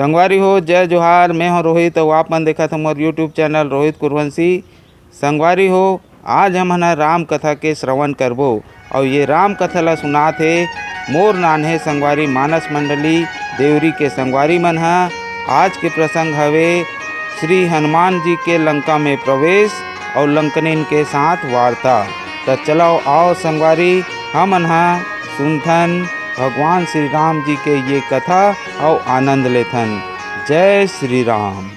संगवारी हो जय जोहार। मैं हूँ रोहित और आप मन देखा था मोर यूट्यूब चैनल रोहित कुरवंशी। संगवारी हो आज हम है राम कथा के श्रवण करबो और ये राम कथा ला सुनात है मोर नान्हे संगवारी मानस मंडली देवरी के संगवारी मन हा। आज के प्रसंग हवे श्री हनुमान जी के लंका में प्रवेश और लंकनिन के साथ वार्ता। तो चलो आओ संगवारी हम सुनथन भगवान श्री राम जी के ये कथा और आनंद लेथन। जय श्री राम।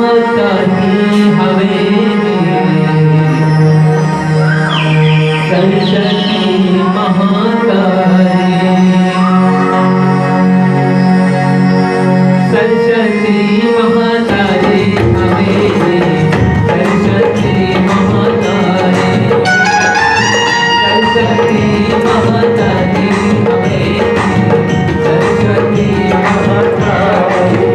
माता की हवे सरस्वती माता सरस्वती माता रे हवे सरस्वती माता रे सरस्वती माता रे हवे सरस्वती माता रे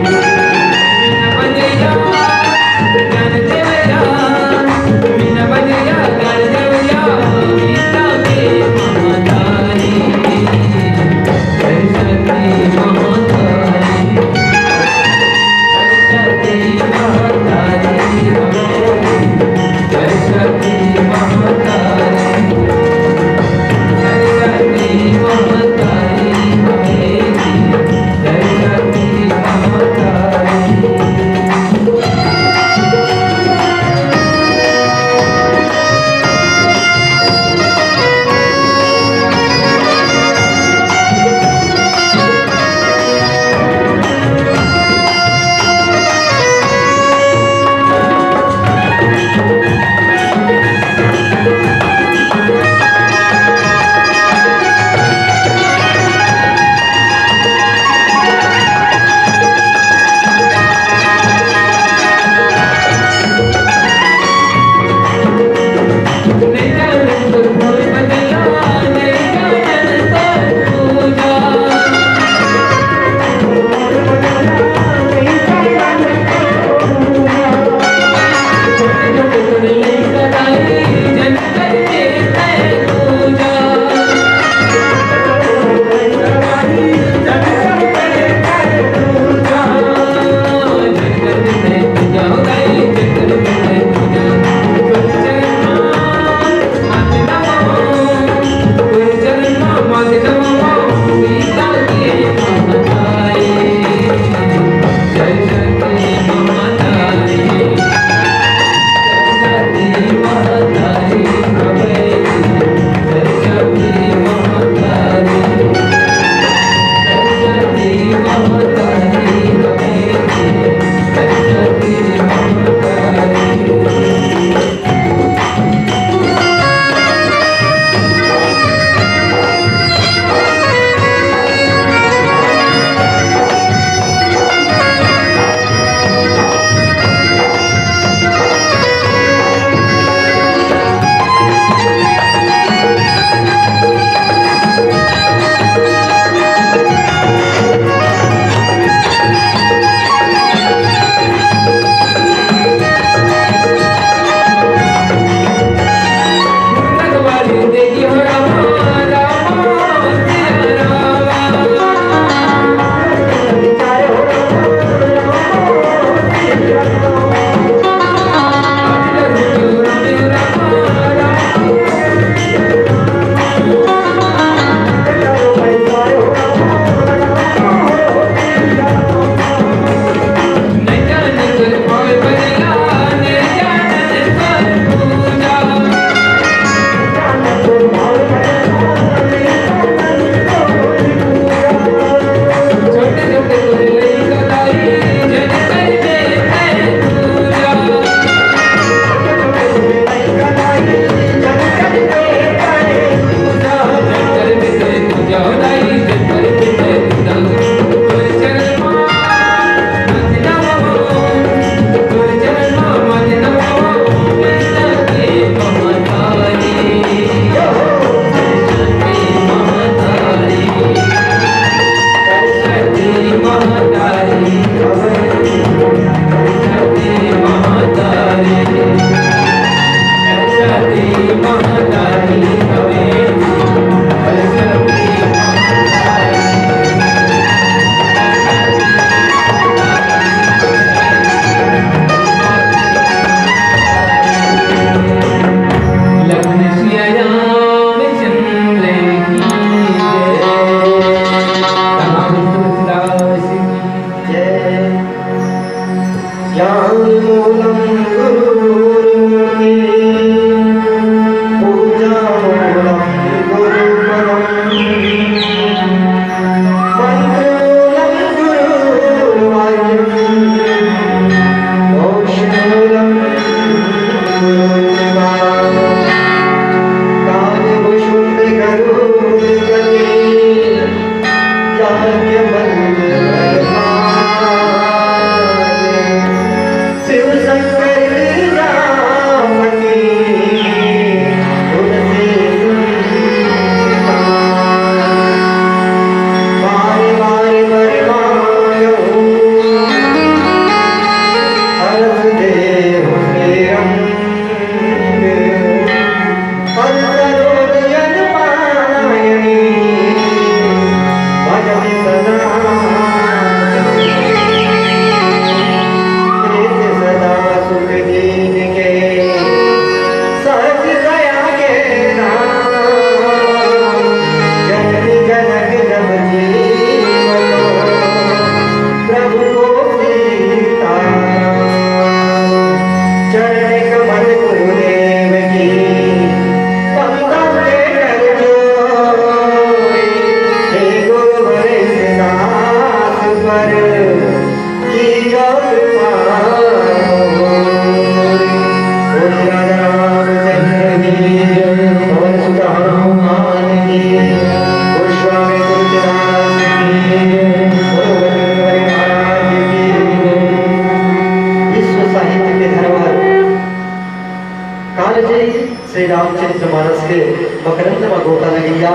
रामचरितमानस के मकरंद में गोता लगिया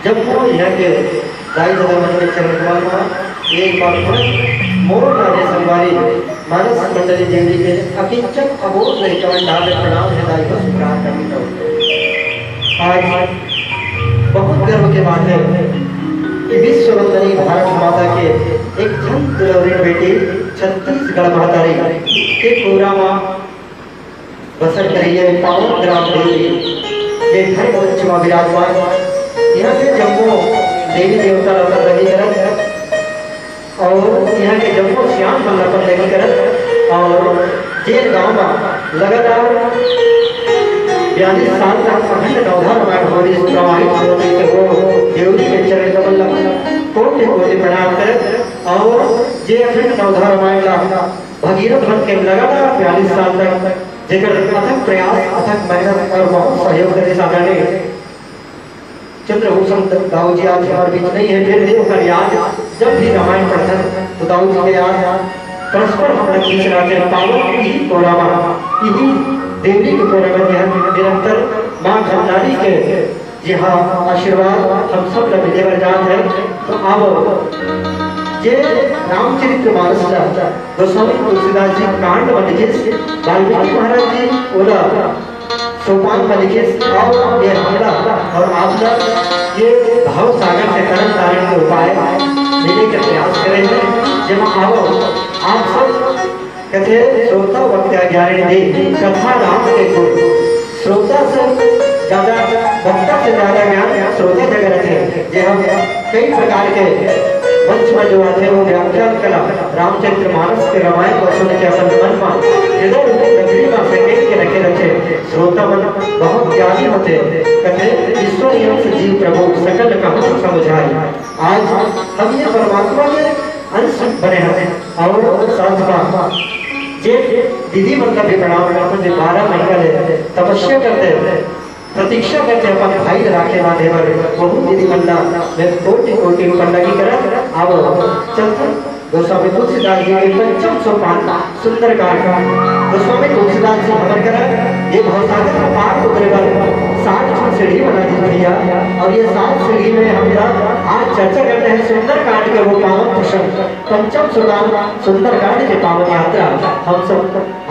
जब वो यहाँ के दाई दलमन में चरण कमल एक बार मोर राजे संवारी मानस मंडली देवी के अकिंचन अबोध नहीं कमल डाल प्रणाम है दाई को स्वीकार करनी हो। आज बहुत गर्व की बात है कि विश्व वंदनी भारत माता के एक धन दुलौरी बेटी छत्तीसगढ़ महातारी के कोरा माँ बसर करिए पावन ग्राम देवी ये घर मंच में विराजमान यहाँ के जम्मू देवी देवता पर लगी करत और यहाँ के जम्मू श्याम मंदिर पर लगी करत और जेल गांव में लगातार 42 साल तक अखंड नवधा रामायण हो रही प्रवाहित होने से वो देवरी के चरण कमल कोटि कोटि प्रणाम करत और जे अखंड नवधा रामायण का भगीरथ बन के लगातार 42 साल तक जेकर अथक प्रयास अथक मेहनत और बहुत सहयोग करे साधने चंद्रभूषण दाऊ जी आज हमारे बीच नहीं है फिर भी उनका याद जब भी रामायण पढ़ते तो दाऊ जी के याद परस्पर हम लोग खींच रहे हैं पावन यही कोरामा यही देवी के कोरामा निरंतर माँ खंडारी के जी हाँ आशीर्वाद हम सब लोग मिले जात है तो अब जे रामचरितमानस गोस्वामी तुलसीदास जी कांड में लिखे वाल्मीकि महाराज जी ओला सोपान में लिखे और ये हमला और आप लोग ये भाव सागर से कर्म तारण के उपाय लेने का प्रयास करेंगे जब आओ आप सब कहते श्रोता वक्त ज्ञान दे कथा राम के गुण श्रोता से ज्यादा वक्ता से ज्यादा ज्ञान श्रोता जगह रखे जे हम कई प्रकार के मंच में जो आते हैं वो व्याख्यान कला रामचरितमानस के रामायण को सुन के अपन मन में हृदय नगरी में सकेत के रखे रखे श्रोता मन बहुत ज्ञानी होते कहते ईश्वर यम से जीव प्रभु सकल कहानी समझाए आज हम ये परमात्मा के अंश बने हैं और साथ जे दीदी मतलब भी प्रणाम करते जो 12 महीने तपस्या करते प्रतीक्षा करते अपन भाई राखे ना देवर बहुत दीदी बनना मैं कोटि कोटि पंडा की करत आओ चलते गोस्वामी तुलसीदास जी के पंचम सोपान सुंदरकांड गोस्वामी तुलसीदास जी हमारे करत ये भवसागर का पार उतरे पर 60 फुट सीढ़ी बना दी भैया और ये 7 सीढ़ी में हम आज चर्चा करते हैं सुंदरकांड के वो पावन प्रसंग पंचम सोपान सुंदरकांड के पावन यात्रा हम सब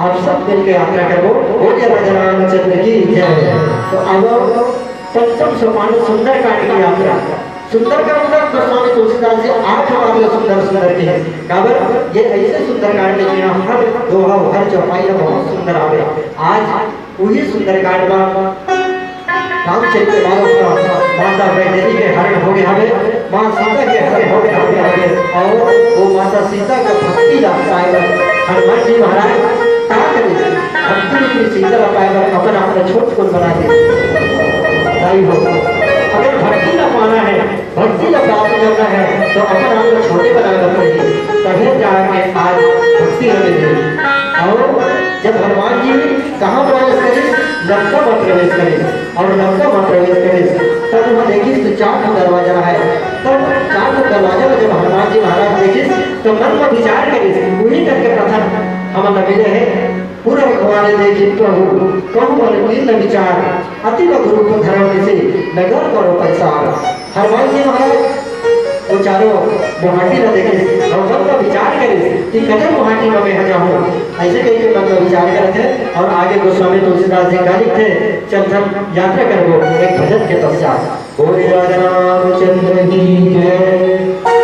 आप सब मिल के यात्रा करो बोलिए राजा रामचंद्र की जय। तो अब पंचम सोपान सुंदरकांड की यात्रा सुंदरकांड में गोस्वामी तुलसीदास जी 8 वाले सुंदर सुंदर के हैं काबर ये ऐसे सुंदरकांड में हर दोहा हर चौपाई बहुत सुंदर आवे आज वही सुंदरकांड में रामचरितमानस का माता वैदेही के हरण हो गए हमें माँ सीता के हरण हो गए हमें और वो माता सीता का भक्ति लाता है हनुमान जी महाराज भक्ति सीता का पाएगा अपन अपना छोट को बना दे हो अगर भक्ति न पाना है भक्ति न प्राप्त करना है तो अपन आपको छोटे बनाना पड़ेगी तभी जाके आज भक्ति हमें और जब हनुमान जी कहाँ प्रवेश करे लंका में प्रवेश करे और लंका में प्रवेश करे तब वहाँ देखिए तो 4 दरवाजा है तब 4 दरवाजा में जब हनुमान जी महाराज देखिए तो मन में विचार करे वही करके प्रथम हम मिले हैं पूरा भगवान देखिए प्रभु कहूँ बोले न विचार अति गुरु को धर्म से नगर करो पैसा हनुमान जी महाराज वो चारों गुवाहाटी न देखे और मन का विचार करे कि कदम गुवाहाटी में मैं जाऊँ ऐसे कहीं के मन का विचार करे थे और आगे गोस्वामी तुलसीदास जी गालिक थे चल हम यात्रा करो एक भजन के पश्चात बोले राजा रामचंद्र की जय।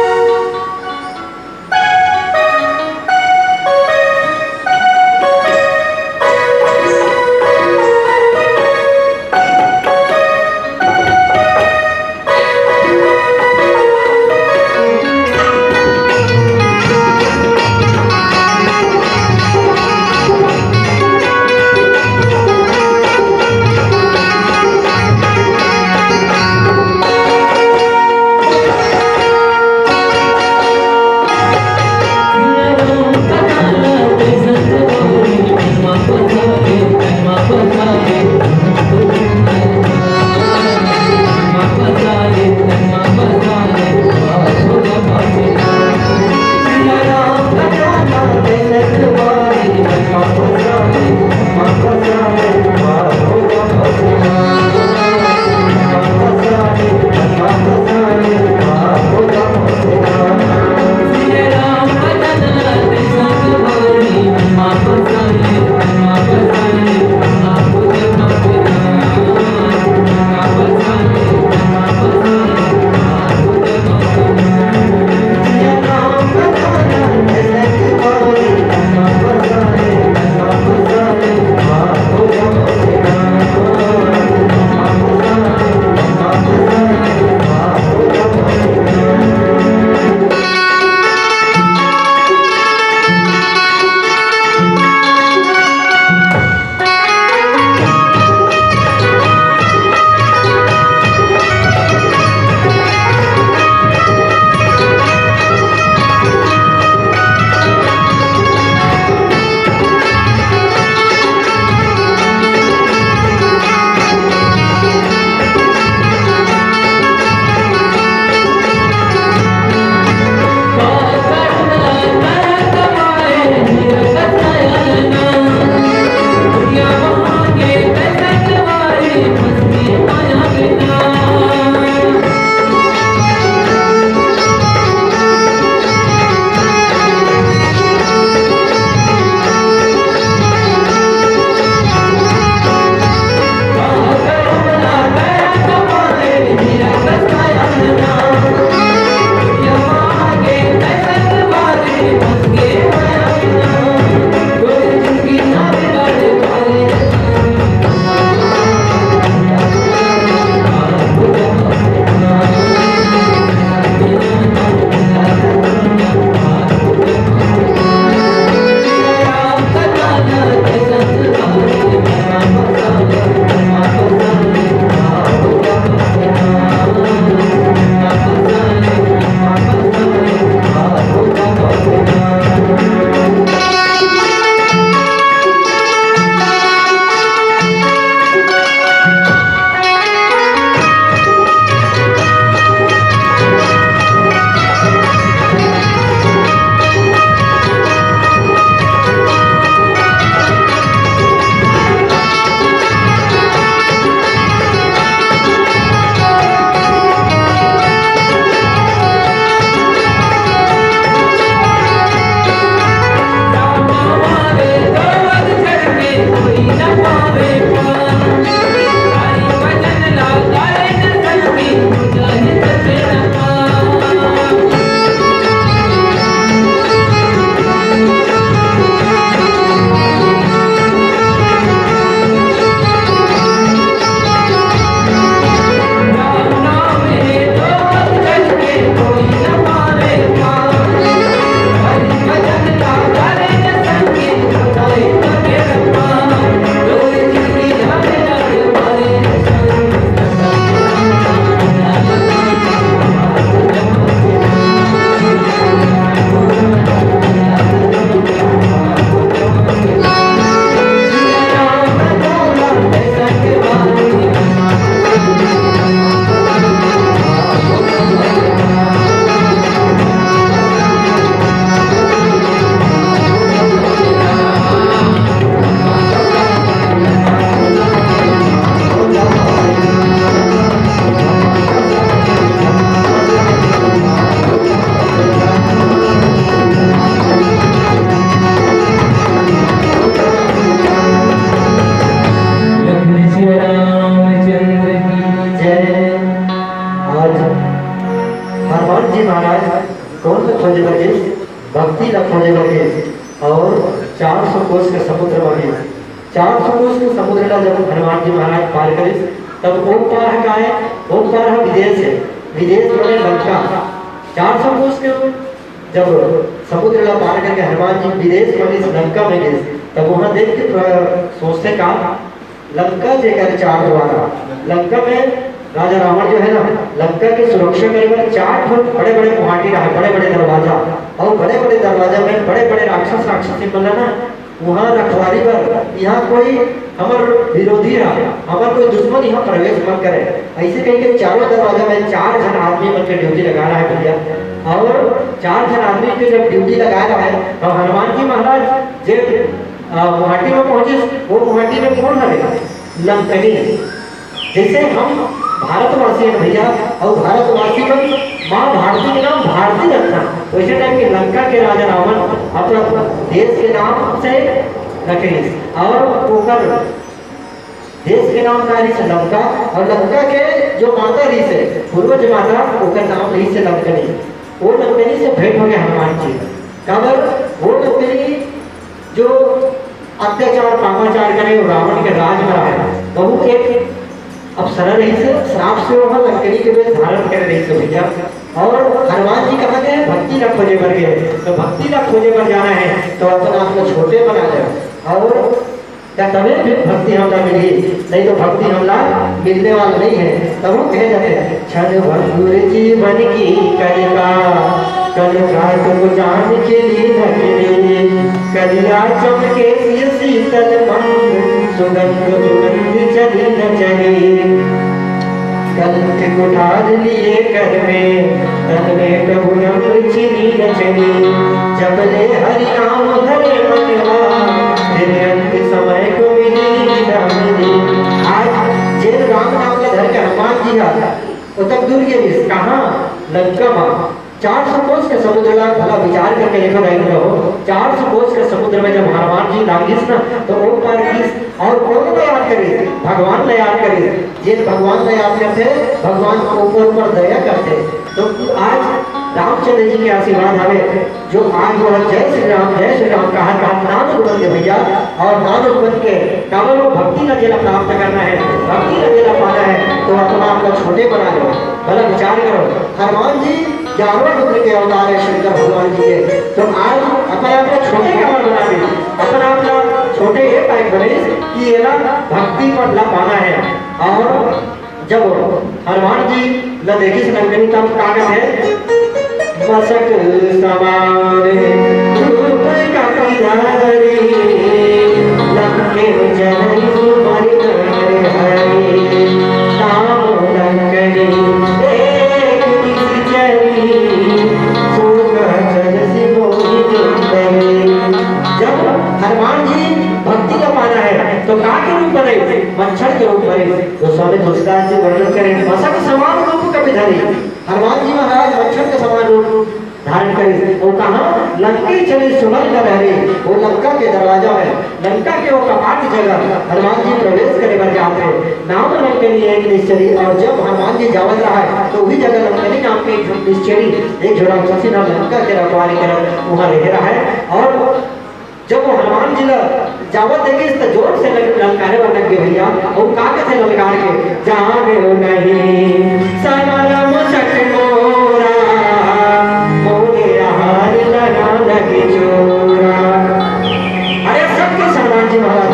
महाराज कौन सा खोजे लगे? भक्ति न खोजे लगे और 400 कोस के समुद्र में 400 कोस के समुद्र का जब हनुमान जी महाराज पार करे तब ओम पार का है, ओम पार है विदेश है, विदेश बने लंका। 400 कोस के जब समुद्र का पार करके हनुमान जी विदेश बने लंका में गए तब वहां देख के सोचते का लंका जेकर 4 द्वारा लंका में राजा रावण जो है ना लंका की सुरक्षा करे वाले 4 बड़े बड़े गुवाहाटी रहे, बड़े बड़े दरवाजा और बड़े बड़े दरवाजा में बड़े बड़े राक्षस राक्षसी बोला ना वहाँ रखवारी पर यहाँ कोई हमार विरोधी रहा, हमार कोई दुश्मन यहाँ प्रवेश मत करे। ऐसे कहीं के चारों दरवाजा में 4 जन आदमी बन के ड्यूटी लगा रहा है भैया। और 4 जन आदमी के जब ड्यूटी लगा रहा है तो हनुमान जी महाराज जब गुवाहाटी में पहुंचे वो गुवाहाटी में कौन है? लंकनी। जैसे हम भारतवासी हैं भैया और भारतवासी में माँ भारती के नाम भारती रखना, वैसे टाइम के लंका के राजा रावण अपना देश के नाम से रखे और ऊपर देश के नाम का से लंका और लंका के जो माता रही से पूर्वज माता उनका नाम रही से लंकनी। वो लंकनी से भेंट हो गया हनुमान जी कबर। वो लंकनी जो अत्याचार पापाचार करे रावण के राज में रहा बहु एक अप्सरा रही से श्राप से वह लंकनी के वेश धारण कर रही से भैया। और हनुमान जी कहा गए भक्ति न खोजे पर गए तो भक्ति न खोजे पर जाना है तो अपना आप को छोटे बना जाए और क्या तभी फिर भक्ति हमला मिली, नहीं तो भक्ति हमला मिलने वाला नहीं है। तब वो कहे जाते हैं क्षण भंगुर जीवन की कलिका कलिका तुम जान के लिए कलिया चमके शीतल मंद सुगंध सुगंध चली न चली कंठ कुठार लिए कर में तन में प्रभु न छिनी न चली जबले हरि नाम धरे मनवा फिर अंत समय को मिली न मिली। आज जे राम नाम का धर के हनुमान जी आ वो तक दूर के कहाँ लंका में 400 कोस के समुद्र का भला विचार करके देखो नहीं रहो। 400 कोस के समुद्र में जब हनुमान जी लागिस ना तो वो पार किस और कौन ने याद करे? भगवान ने याद करे। जिस भगवान ने याद करते भगवान को ऊपर दया करते। तो आज रामचंद्र जी के आशीर्वाद हमें जो आज वो जय श्री राम कहा नाम बन के भैया और नाम बन के केवल वो भक्ति का जिला प्राप्त करना है, भक्ति का जिला पाना है तो अपना आपको छोटे बना लो। भला विचार करो हनुमान जी 11वें रुद्र के अवतार है शंकर भगवान जी के, तो आज अपने आप को छोटे कमर बना दी, अपना अपना छोटे ये टाइप बने कि ये ना भक्ति पर ला पाना है। और जब हनुमान जी न देखी से लंकनी तब कागज है मसक समारे रूप का पिधारी लंके जननी सुमरि नर हरि नाम लंकनी हनुमान जी भक्ति का पाना है तो का के रूप बने? मच्छर के रूप बने। तो स्वामी तुलसीदास जी वर्णन करें मशक समान रूप कभी धरे। हनुमान जी महाराज मच्छर के समान रूप धारण करे। वो कहा लंके चले सुमन कर रहे वो लंका के दरवाजा में लंका के वो कपाट जगह हनुमान जी प्रवेश करे बर जाते नाम लंकनी एक निश्चरी। और जब हनुमान जी जावत रहा है तो वही जगह लंकनी नाम के एक निश्चरी एक जोड़ा किसी नाम लंका के रखवाली कर वहाँ रह रहा है। और जब वो हनुमान जी जावत देखे तो जोर से ललकारे वाले लग गए भैया और काके से ललकार के जाने हो नहीं सनम सक मोरा मोरे हार लगा लगे चोरा। अरे सबके हनुमान जी महाराज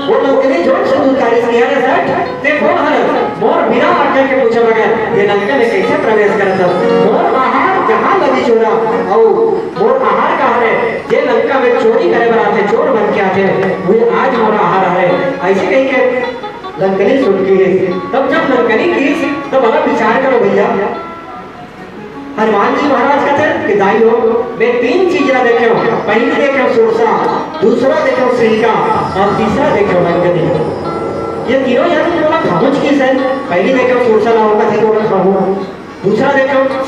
वो लोग के जोर से ललकारे किया रे सर देखो हर मोर बिना आज्ञा के पूछा लगा ये लंका में कैसे प्रवेश करता मोर आहार जहां लगी चोरा और मोर आहार कहां है ये लंका में चोरी करे बनाते चोर बन के आते वो आज मोर आहार है। ऐसे कहीं के लंकनी सुन की तब जब लंकनी की तो बड़ा विचार करो भैया। हनुमान जी महाराज कहते हैं कि दाई हो मैं 3 चीजें देखे हो। पहली देखे हो सुरसा, दूसरा देखे हो सिंका और तीसरा देखे हो लंकनी। ये तीनों यार बोला खामोश किस है? पहली देखे हो सुरसा लाओ का थे तो खामो, दूसरा देखो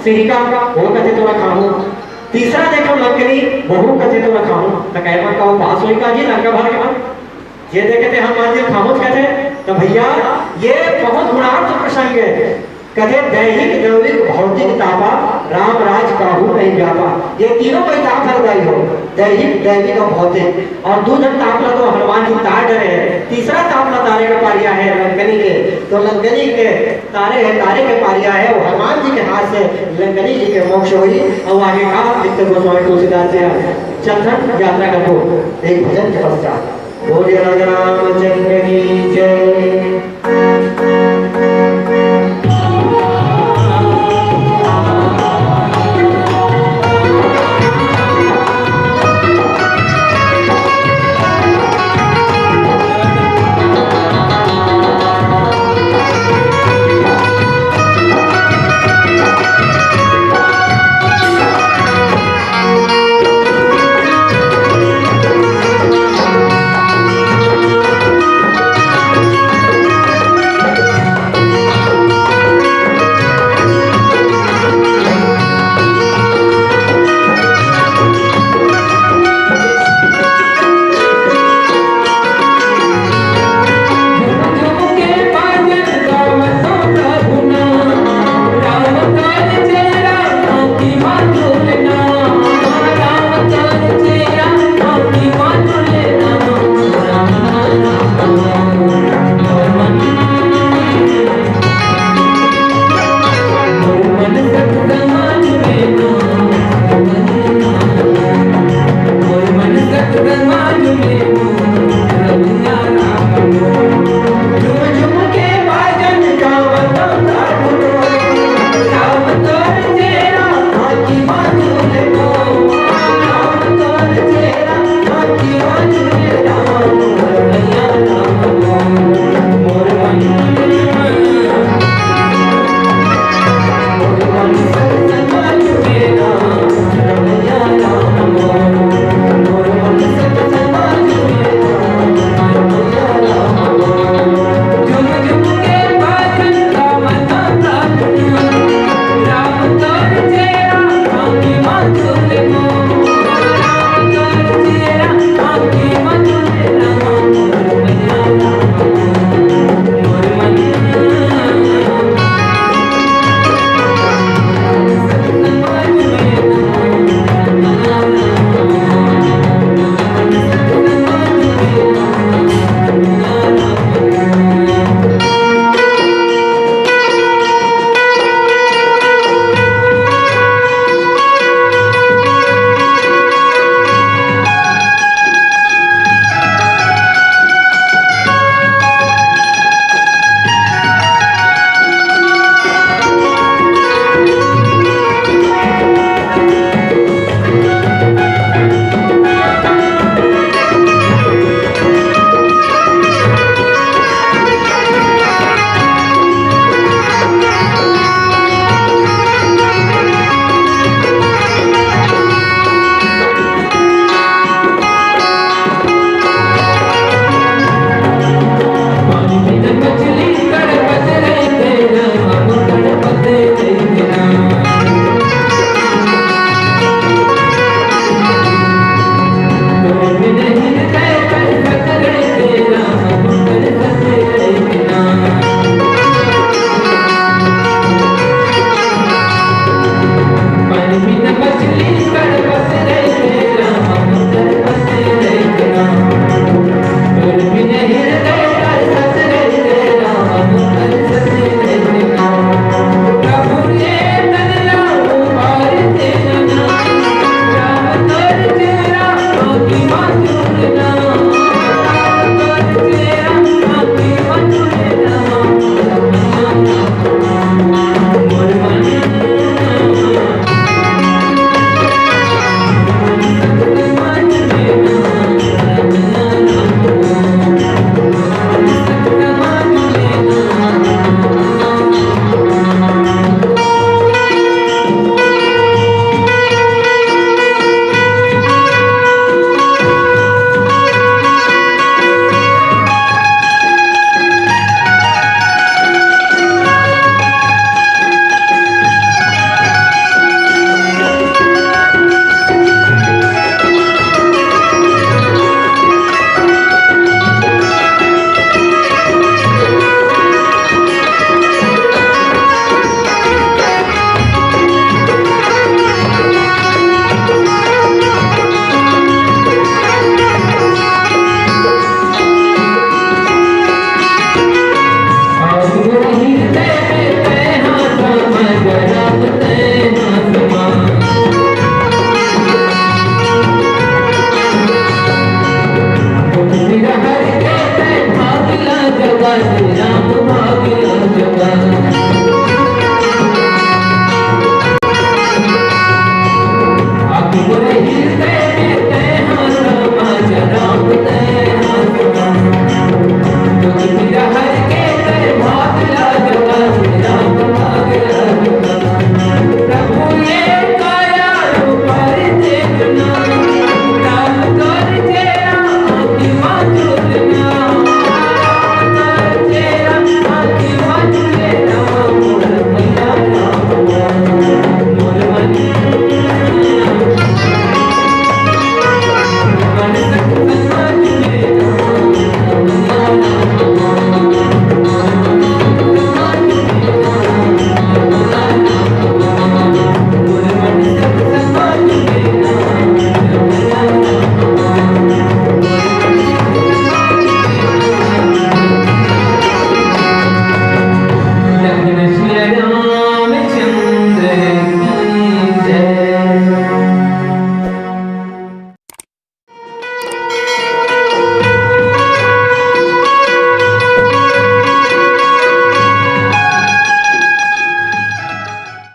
सिंका वो कहते तो खामो, तीसरा देखो लंकनी बहु कहते तो खामो। तो कहमा का वो पास होई का जी लंका भर के बाद ये देखे थे हनुमान जी खामोश कहते तो भैया ये बहुत गुणार्थ प्रसंग है। कथे दैहिक दैविक भौतिक तापा राम राज काहू नहीं जापा। ये तीनों का ताप फलदायी हो, दैहिक दैविक और भौतिक। और दूसरा तापला तो हनुमान जी तार डरे है। तीसरा तापला तारे का पारिया है लंकनी के, तो लंकनी के तारे है, तारे के पारिया है वो हनुमान जी के हाथ से लंकनी जी के मोक्ष हुई। और आगे कहा लिखते गोस्वामी तुलसीदास से चंदन यात्रा का तो एक भजन के पश्चात बोलिए राम चंद्र की जय।